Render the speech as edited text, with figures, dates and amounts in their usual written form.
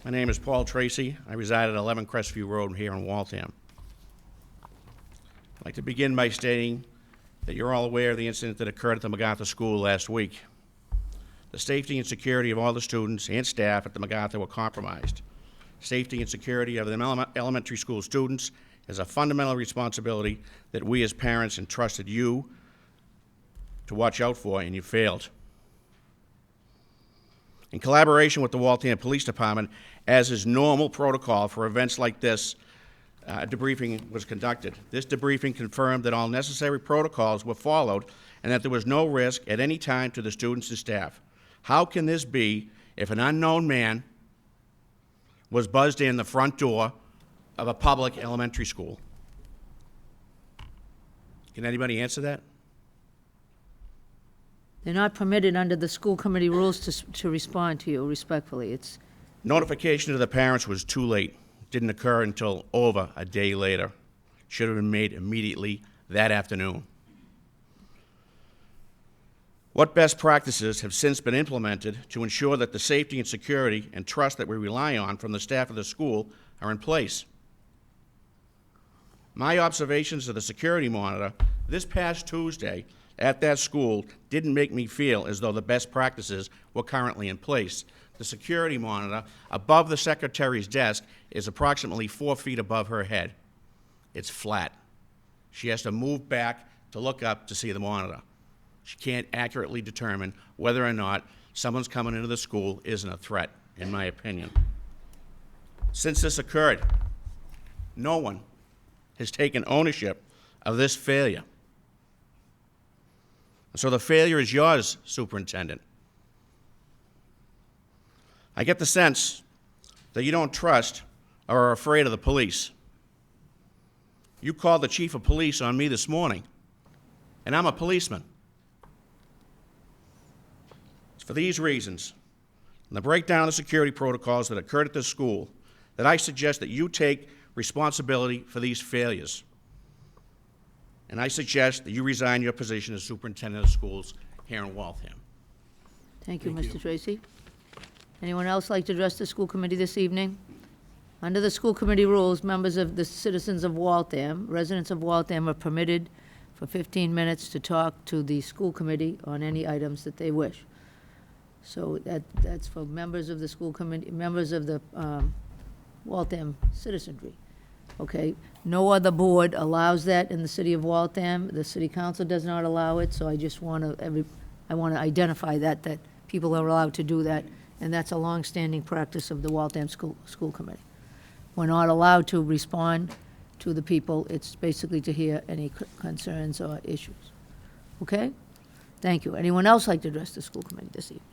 My name is Paul Tracey. I reside at 11 Crestview Road here in Waltham. I'd like to begin by stating that you're all aware of the incident that occurred at the MacArthur School last week. The safety and security of all the students and staff at the MacArthur were compromised. Safety and security of the elementary school students is a fundamental responsibility that we as parents entrusted you to watch out for, and you failed. In collaboration with the Waltham Police Department, as is normal protocol for events like this, a debriefing was conducted. This debriefing confirmed that all necessary protocols were followed and that there was no risk at any time to the students and staff. How can this be if an unknown man was buzzed in the front door of a public elementary school? Can anybody answer that? They're not permitted under the school committee rules to respond to you respectfully. It's Notification to the parents was too late. Didn't occur until over a day later. Should have been made immediately that afternoon. What best practices have since been implemented to ensure that the safety and security and trust that we rely on from the staff of the school are in place? My observations of the security monitor this past Tuesday at that school didn't make me feel as though the best practices were currently in place. The security monitor above the secretary's desk is approximately 4 feet above her head. It's flat. She has to move back to look up to see the monitor. She can't accurately determine whether or not someone's coming into the school isn't a threat, in my opinion. Since this occurred, no one has taken ownership of this failure. So the failure is yours, Superintendent. I get the sense that you don't trust or are afraid of the police. You called the chief of police on me this morning, and I'm a policeman. It's for these reasons, and the breakdown of security protocols that occurred at this school, that I suggest that you take responsibility for these failures. And I suggest that you resign your position as superintendent of schools here in Waltham. Thank you, Mr. Tracy. Anyone else like to address the school committee this evening? Under the school committee rules, members of the citizens of Waltham, residents of Waltham, are permitted for 15 minutes to talk to the school committee on any items that they wish. So that's for members of the school committee, members of the Waltham citizenry. Okay, no other board allows that in the city of Waltham. The city council does not allow it, so I just want to, I want to identify that people are allowed to do that, and that's a long-standing practice of the Waltham School Committee. We're not allowed to respond to the people. It's basically to hear any concerns or issues. Okay? Thank you. Anyone else like to address the school committee this evening?